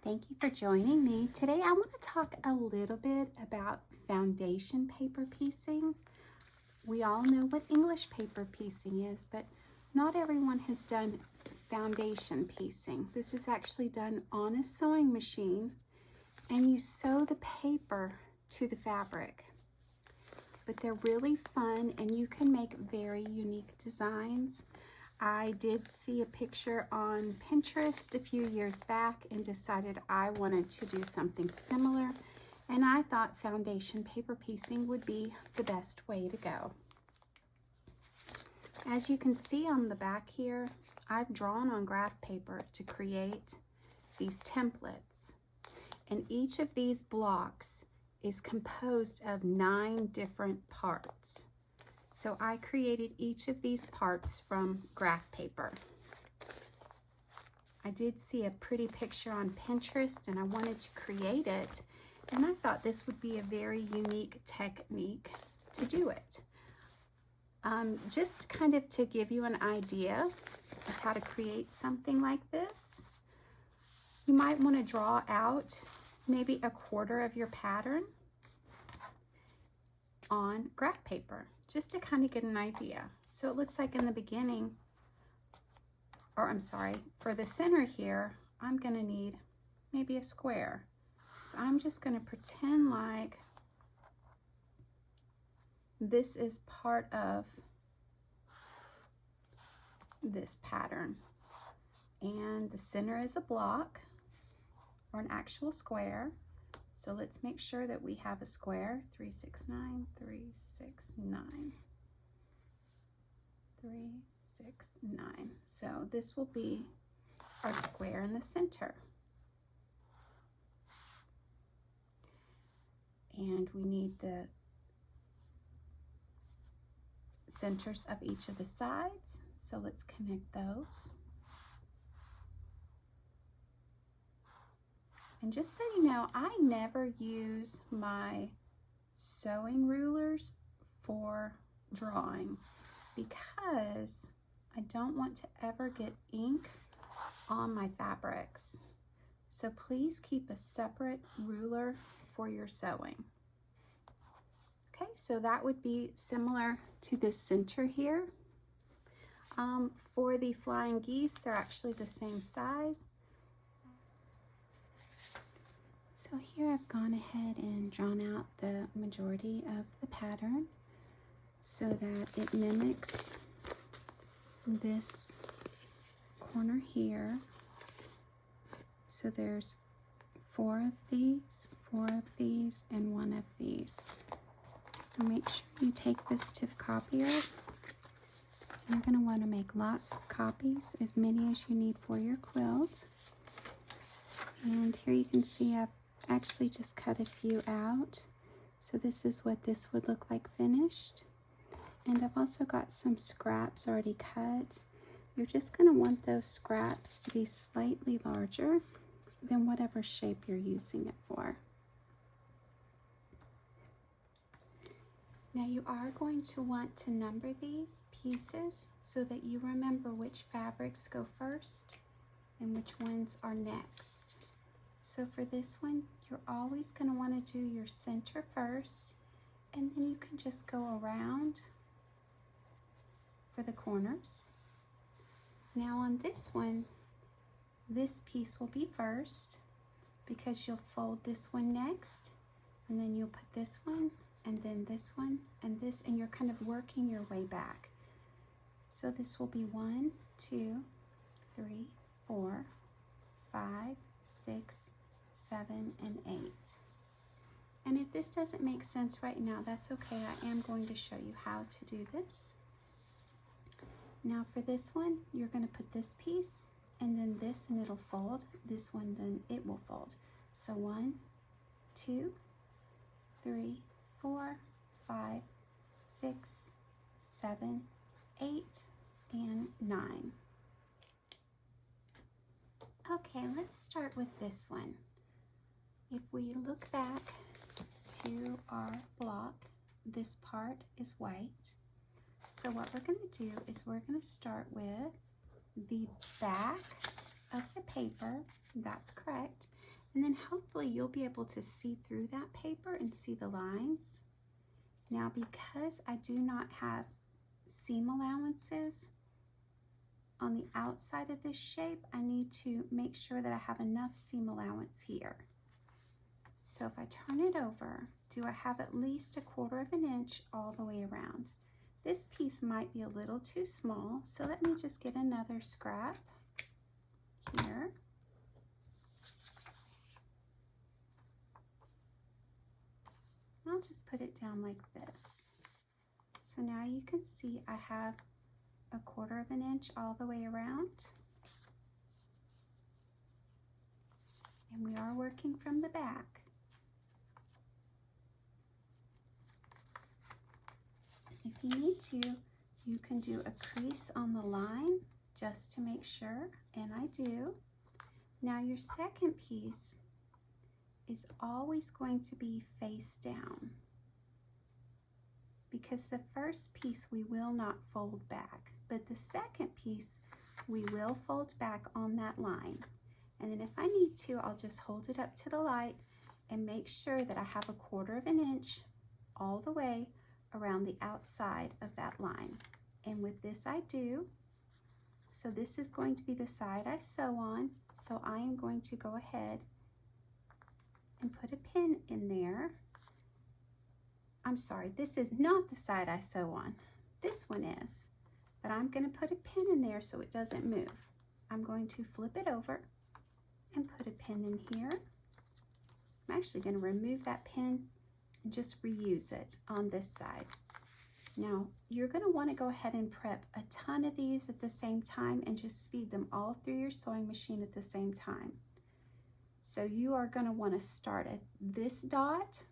Thank you for joining me. Today I want to talk a little bit about foundation paper piecing. We all know what English paper piecing is, but not everyone has done foundation piecing. This is actually done on a sewing machine, and you sew the paper to the fabric. But they're really fun, and you can make very unique designs. I did see a picture on Pinterest a few years back and decided I wanted to do something similar, and I thought foundation paper piecing would be the best way to go. As you can see on the back here, I've drawn on graph paper to create these templates, and each of these blocks is composed of 9 different parts. So I created each of these parts from graph paper. I did see a pretty picture on Pinterest and I wanted to create it, and I thought this would be a very unique technique to do it. Just kind of to give you an idea of how to create something like this, you might want to draw out maybe 1/4 of your pattern on graph paper, just to kind of get an idea. So it looks like in the beginning, or I'm sorry, for the center here, I'm going to need maybe a square. So I'm just going to pretend like this is part of this pattern. And the center is a block or an actual square. So let's make sure that we have a square. 3, 6, 9, 3, 6, 9. 3, 6, 9. So this will be our square in the center. And we need the centers of each of the sides. So let's connect those. And just so you know, I never use my sewing rulers for drawing because I don't want to ever get ink on my fabrics. So please keep a separate ruler for your sewing. Okay, so that would be similar to this center here. For the flying geese, they're actually the same size. So here I've gone ahead and drawn out the majority of the pattern so that it mimics this corner here. So there's 4 of these, 4 of these, and 1 of these. So make sure you take this to the copier. You're going to want to make lots of copies, as many as you need for your quilt. And here you can see I've actually just cut a few out. So this is what this would look like finished. And I've also got some scraps already cut. You're just going to want those scraps to be slightly larger than whatever shape you're using it for. Now you are going to want to number these pieces so that you remember which fabrics go first and which ones are next. So for this one, you're always going to want to do your center first, and then you can just go around for the corners. Now on this one, this piece will be first because you'll fold this one next, and then you'll put this one, and then this one, and this, and you're kind of working your way back. So this will be 1, 2, 3, 4, 5, 6, 7, and 8. And if this doesn't make sense right now, that's okay. I am going to show you how to do this. Now for this one, you're going to put this piece, and then this, and it'll fold. This one, then it will fold. So 1, 2, 3, 4, 5, 6, 7, 8, and 9. Okay, let's start with this one. If we look back to our block, this part is white. So what we're going to do is we're going to start with the back of the paper. That's correct. And then hopefully you'll be able to see through that paper and see the lines. Now, because I do not have seam allowances on the outside of this shape, I need to make sure that I have enough seam allowance here. So if I turn it over, do I have at least 1/4 of an inch all the way around? This piece might be a little too small, so let me just get another scrap here. I'll just put it down like this. So now you can see I have 1/4 of an inch all the way around. And we are working from the back. If you need to, you can do a crease on the line just to make sure, and I do. Now your second piece is always going to be face down, because the first piece we will not fold back, but the second piece we will fold back on that line. And then if I need to, I'll just hold it up to the light and make sure that I have 1/4 of an inch all the way around the outside of that line. And with this I do. So this is going to be the side I sew on. So I am going to go ahead and put a pin in there. I'm sorry, this is not the side I sew on. This one is, but I'm going to put a pin in there so it doesn't move. I'm going to flip it over and put a pin in here. I'm actually going to remove that pin and just reuse it on this side. Now, you're going to want to go ahead and prep a ton of these at the same time and just feed them all through your sewing machine at the same time. So you are going to want to start at this dot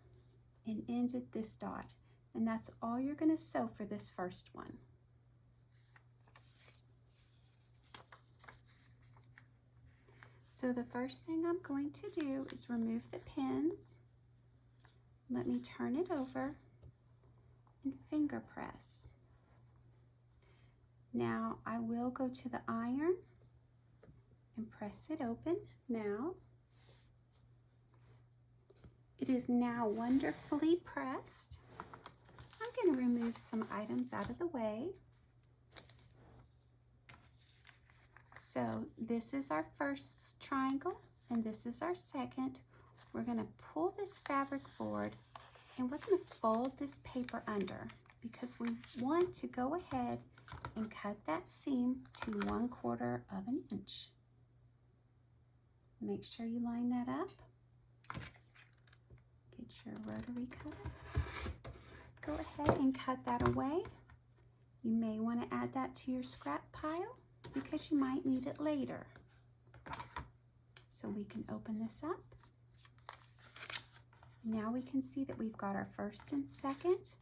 and end at this dot, and that's all you're going to sew for this first one. So the first thing I'm going to do is remove the pins. Let me turn it over and finger press. Now I will go to the iron and press it open now. It is now wonderfully pressed. I'm going to remove some items out of the way. So this is our first triangle and this is our second. We're going to pull this fabric forward and we're going to fold this paper under because we want to go ahead and cut that seam to 1/4 of an inch. Make sure you line that up. Get your rotary cutter. Go ahead and cut that away. You may want to add that to your scrap pile because you might need it later. So we can open this up. Now we can see that we've got our first and second.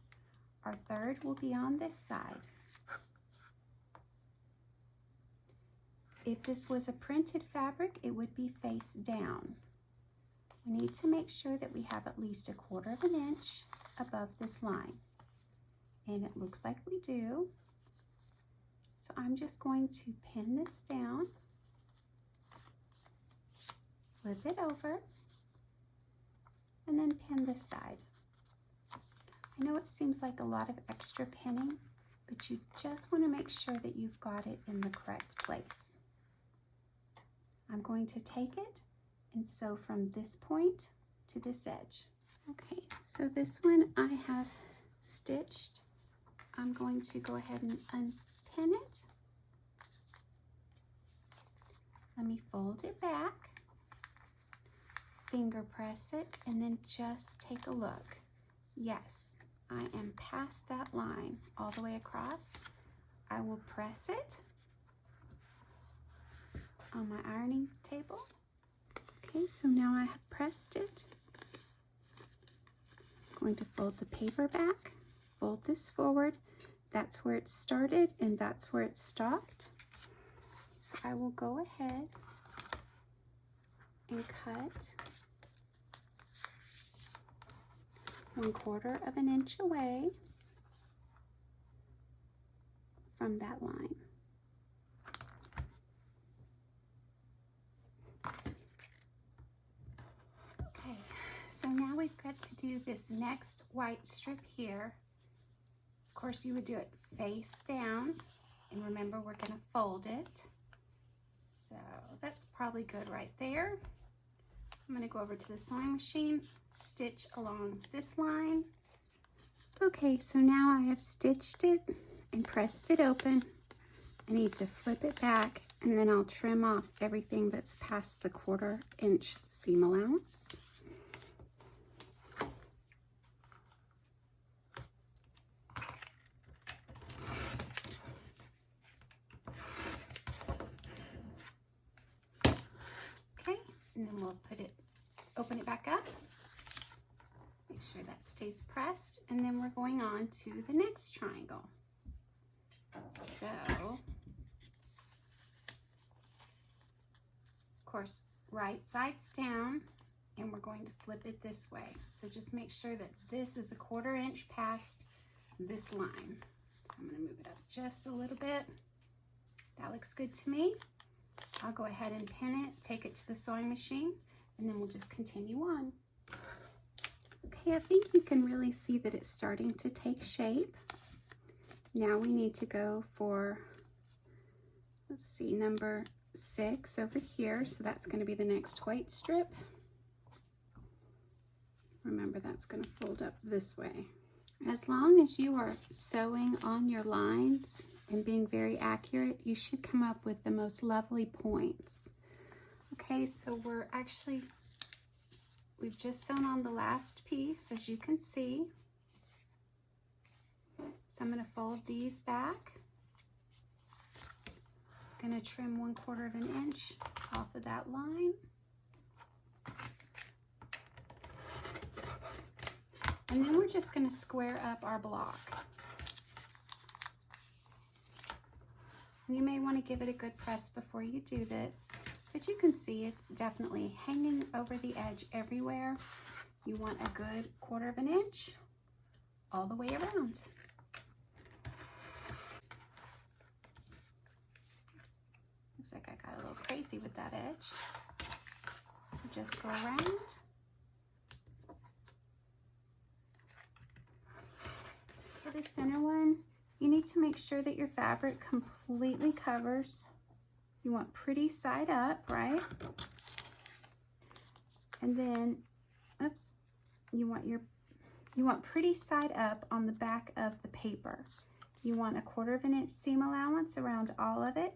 Our third will be on this side. If this was a printed fabric, it would be face down. We need to make sure that we have at least 1/4 of an inch above this line. And it looks like we do. So I'm just going to pin this down, flip it over, and then pin this side. I know it seems like a lot of extra pinning, but you just want to make sure that you've got it in the correct place. I'm going to take it and sew from this point to this edge. Okay, so this one I have stitched. I'm going to go ahead and unpin it. Let me fold it back, finger press it, and then just take a look. Yes, I am past that line all the way across. I will press it on my ironing table. Okay, so now I have pressed it. I'm going to fold the paper back, fold this forward. That's where it started and that's where it stopped. So I will go ahead and cut 1/4 of an inch away from that line. so now we've got to do this next white strip here. Of course, you would do it face down, and remember we're going to fold it. So that's probably good right there. I'm going to go over to the sewing machine, stitch along this line. Okay, so now I have stitched it and pressed it open. I need to flip it back, and then I'll trim off everything that's past the 1/4 inch seam allowance. Okay, and then we'll open it back up. Make sure that stays pressed, and then we're going on to the next triangle. So, of course, right side's down, and we're going to flip it this way. So just make sure that this is a 1/4 inch past this line. So I'm going to move it up just a little bit. That looks good to me. I'll go ahead and pin it, take it to the sewing machine, and then we'll just continue on. Okay, I think you can really see that it's starting to take shape. Now we need to go for, let's see, number 6 over here. So that's going to be the next white strip. Remember, that's going to fold up this way. As long as you are sewing on your lines and being very accurate, you should come up with the most lovely points. Okay, so we've just sewn on the last piece, as you can see. So I'm going to fold these back. I'm going to trim 1/4 of an inch off of that line. And then we're just going to square up our block. You may want to give it a good press before you do this, but you can see it's definitely hanging over the edge everywhere. You want a good 1/4 of an inch all the way around. Looks like I got a little crazy with that edge. So just go around. For the center one, you need to make sure that your fabric completely covers. You want pretty side up, right? And then, oops, you want pretty side up on the back of the paper. You want a 1/4 of an inch seam allowance around all of it.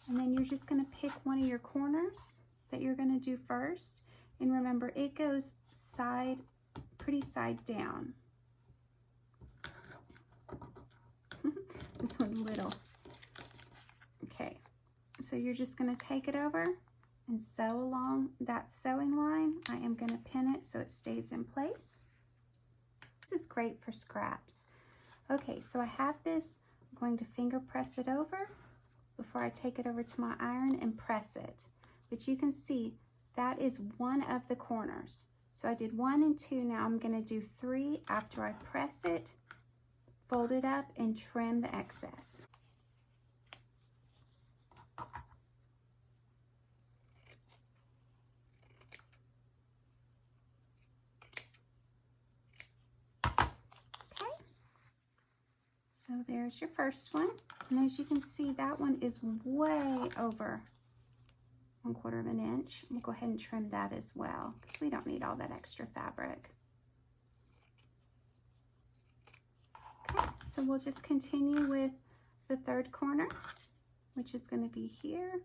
And then you're just going to pick one of your corners that you're going to do first. And remember, it goes pretty side down. This one's little. Okay, so you're just going to take it over and sew along that sewing line. I am going to pin it so it stays in place. This is great for scraps. Okay, so I have this. I'm going to finger press it over before I take it over to my iron and press it. But you can see that is one of the corners. So I did 1 and 2. Now I'm going to do 3 after I press it, fold it up, and trim the excess. Okay, so there's your first one. And as you can see, that one is way over 1/4 of an inch. We'll go ahead and trim that as well, because we don't need all that extra fabric. Okay, so we'll just continue with the third corner, which is going to be here.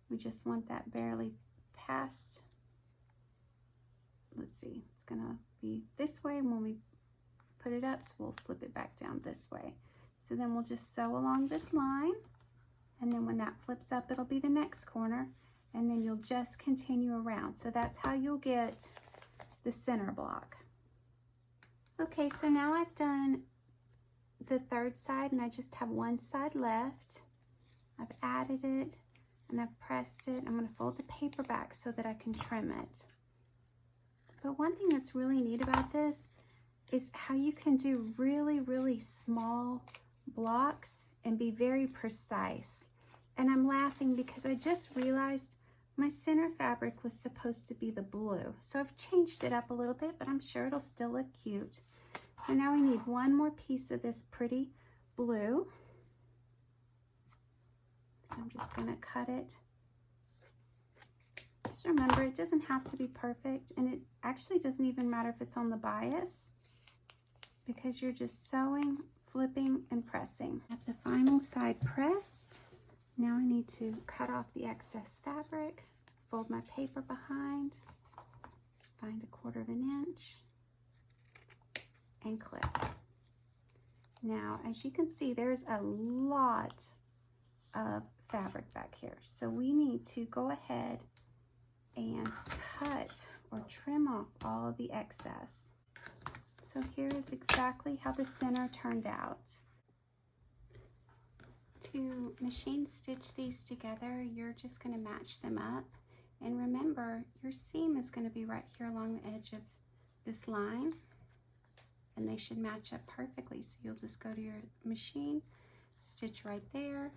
We just want that barely past. Let's see, it's going to be this way when we put it up, so we'll flip it back down this way. So then we'll just sew along this line, and then when that flips up, it'll be the next corner, and then you'll just continue around. So that's how you'll get the center block. Okay, so now I've done the third side, and I just have one side left. I've added it, and I've pressed it. I'm going to fold the paper back so that I can trim it. But one thing that's really neat about this is how you can do really, really small blocks and be very precise. And I'm laughing because I just realized My center fabric was supposed to be the blue, so I've changed it up a little bit, but I'm sure it'll still look cute. So now we need one more piece of this pretty blue. So I'm just gonna cut it. Just remember, it doesn't have to be perfect, and it actually doesn't even matter if it's on the bias, because you're just sewing, flipping, and pressing. At the final side pressed, now I need to cut off the excess fabric, fold my paper behind, find 1/4 inch, and clip. Now, as you can see, there's a lot of fabric back here. So we need to go ahead and cut or trim off all of the excess. So here is exactly how the center turned out. To machine stitch these together, you're just going to match them up. And remember, your seam is going to be right here along the edge of this line. And they should match up perfectly. So you'll just go to your machine, stitch right there.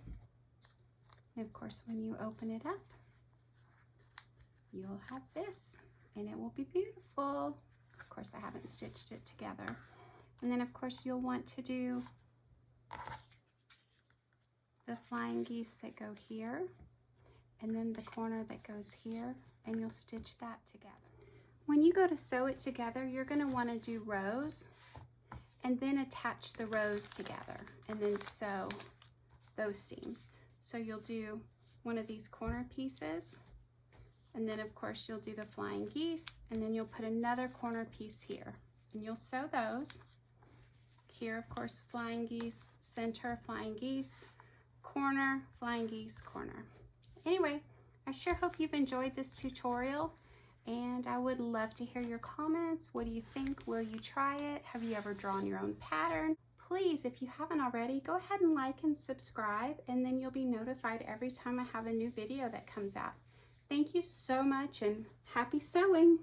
And of course, when you open it up, you'll have this, and it will be beautiful. Of course, I haven't stitched it together. And then of course, you'll want to do the flying geese that go here, and then the corner that goes here, and you'll stitch that together. When you go to sew it together, you're going to want to do rows, and then attach the rows together, and then sew those seams. So you'll do one of these corner pieces, and then of course you'll do the flying geese, and then you'll put another corner piece here, and you'll sew those. Here, of course, flying geese, center, flying geese, corner, flying geese, corner. Anyway, I sure hope you've enjoyed this tutorial, and I would love to hear your comments. What do you think? Will you try it? Have you ever drawn your own pattern? Please, if you haven't already, go ahead and like and subscribe, and then you'll be notified every time I have a new video that comes out. Thank you so much, and happy sewing!